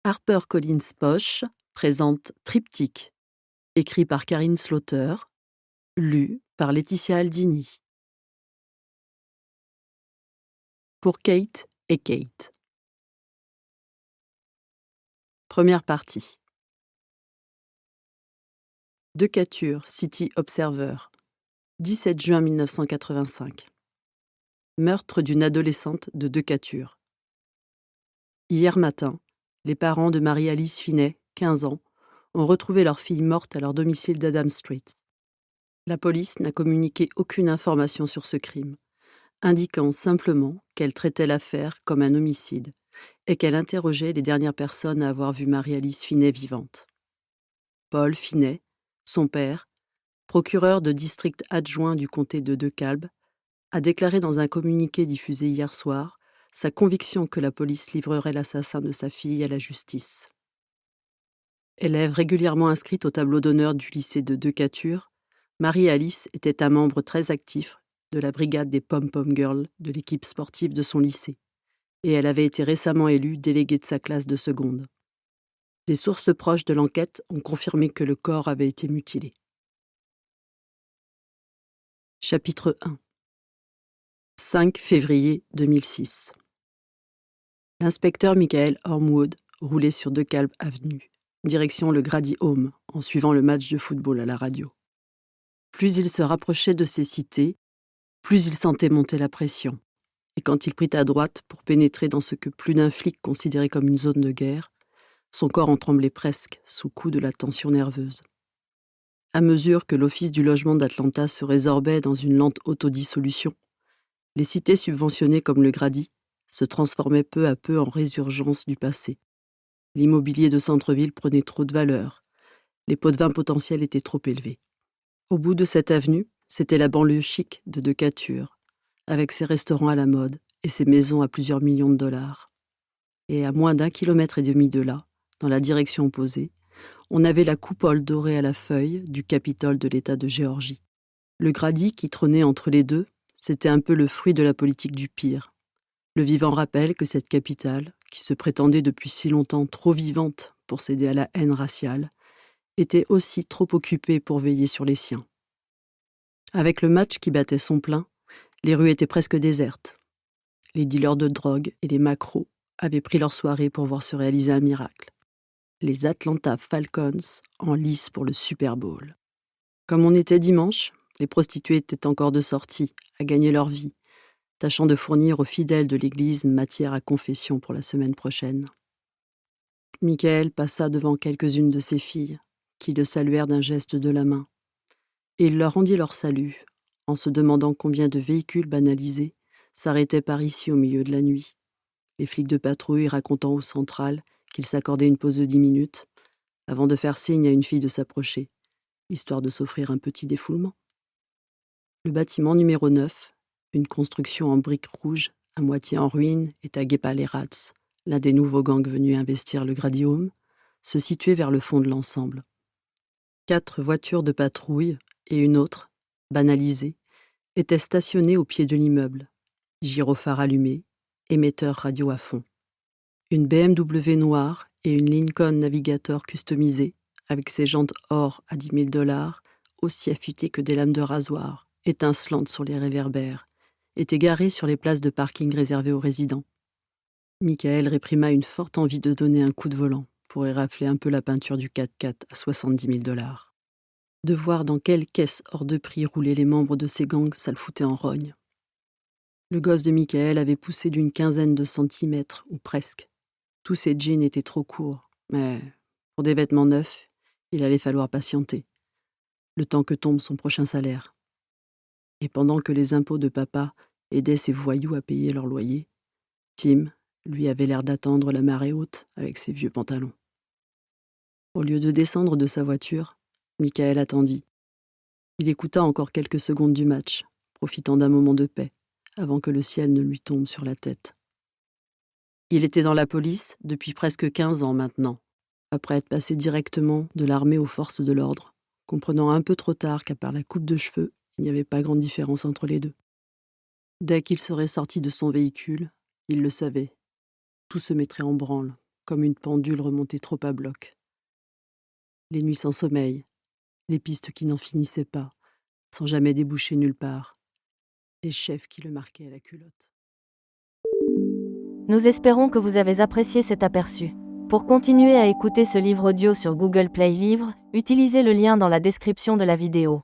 HarperCollins Poche présente Triptyque, écrit par Karine Slaughter, lu par Laetitia Aldini. Pour Kate et Kate. Première partie. Decatur, City Observer, 17 juin 1985. Meurtre d'une adolescente de Decatur. Hier matin, les parents de Marie-Alice Finet, 15 ans, ont retrouvé leur fille morte à leur domicile d'Adam Street. La police n'a communiqué aucune information sur ce crime, indiquant simplement qu'elle traitait l'affaire comme un homicide et qu'elle interrogeait les dernières personnes à avoir vu Marie-Alice Finet vivante. Paul Finet, son père, procureur de district adjoint du comté de DeKalb, a déclaré dans un communiqué diffusé hier soir sa conviction que la police livrerait l'assassin de sa fille à la justice. Élève régulièrement inscrite au tableau d'honneur du lycée de Decatur, Marie-Alice était un membre très actif de la brigade des Pom-Pom Girls de l'équipe sportive de son lycée, et elle avait été récemment élue déléguée de sa classe de seconde. Des sources proches de l'enquête ont confirmé que le corps avait été mutilé. Chapitre 1. 5 février 2006. L'inspecteur Michael Ormwood roulait sur DeKalb Avenue, direction le Grady Home, en suivant le match de football à la radio. Plus il se rapprochait de ces cités, plus il sentait monter la pression. Et quand il prit à droite pour pénétrer dans ce que plus d'un flic considérait comme une zone de guerre, son corps en tremblait presque sous coup de la tension nerveuse. À mesure que l'Office du logement d'Atlanta se résorbait dans une lente autodissolution, les cités subventionnées comme le Grady se transformaient peu à peu en résurgence du passé. L'immobilier de centre-ville prenait trop de valeur. Les pots de vin potentiels étaient trop élevés. Au bout de cette avenue, c'était la banlieue chic de Decatur, avec ses restaurants à la mode et ses maisons à plusieurs millions de dollars. Et à moins d'1,5 kilomètre de là, dans la direction opposée, on avait la coupole dorée à la feuille du Capitole de l'État de Géorgie. Le Grady qui trônait entre les deux, c'était un peu le fruit de la politique du pire. Le vivant rappelle que cette capitale, qui se prétendait depuis si longtemps trop vivante pour céder à la haine raciale, était aussi trop occupée pour veiller sur les siens. Avec le match qui battait son plein, les rues étaient presque désertes. Les dealers de drogue et les macros avaient pris leur soirée pour voir se réaliser un miracle. Les Atlanta Falcons en lice pour le Super Bowl. Comme on était dimanche, les prostituées étaient encore de sortie, à gagner leur vie, tâchant de fournir aux fidèles de l'église matière à confession pour la semaine prochaine. Michael passa devant quelques-unes de ses filles, qui le saluèrent d'un geste de la main, et il leur rendit leur salut, en se demandant combien de véhicules banalisés s'arrêtaient par ici au milieu de la nuit, les flics de patrouille racontant au central qu'ils s'accordaient une pause de 10 minutes, avant de faire signe à une fille de s'approcher, histoire de s'offrir un petit défoulement. Le bâtiment numéro 9, une construction en briques rouges, à moitié en ruine et tagué par les Rats, l'un des nouveaux gangs venus investir le Grady Home, se situait vers le fond de l'ensemble. 4 voitures de patrouille et une autre, banalisée, étaient stationnées au pied de l'immeuble, gyrophares allumés, émetteurs radio à fond. Une BMW noire et une Lincoln Navigator customisée, avec ses jantes or à 10 000 $, aussi affûtées que des lames de rasoir, étincelantes sur les réverbères, étaient garées sur les places de parking réservées aux résidents. Michael réprima une forte envie de donner un coup de volant pour érafler un peu la peinture du 4x4 à 70 000 $. De voir dans quelle caisse hors de prix roulaient les membres de ces gangs, ça le foutait en rogne. Le gosse de Michael avait poussé d'une quinzaine de centimètres, ou presque. Tous ses jeans étaient trop courts, mais pour des vêtements neufs, il allait falloir patienter, le temps que tombe son prochain salaire. Et pendant que les impôts de papa aidaient ses voyous à payer leur loyer, Tim, lui, avait l'air d'attendre la marée haute avec ses vieux pantalons. Au lieu de descendre de sa voiture, Michael attendit. Il écouta encore quelques secondes du match, profitant d'un moment de paix, avant que le ciel ne lui tombe sur la tête. Il était dans la police depuis presque 15 ans maintenant, après être passé directement de l'armée aux forces de l'ordre, comprenant un peu trop tard qu'à part la coupe de cheveux, il n'y avait pas grande différence entre les deux. Dès qu'il serait sorti de son véhicule, il le savait, tout se mettrait en branle, comme une pendule remontée trop à bloc. Les nuits sans sommeil, les pistes qui n'en finissaient pas, sans jamais déboucher nulle part, les chefs qui le marquaient à la culotte. Nous espérons que vous avez apprécié cet aperçu. Pour continuer à écouter ce livre audio sur Google Play Livres, utilisez le lien dans la description de la vidéo.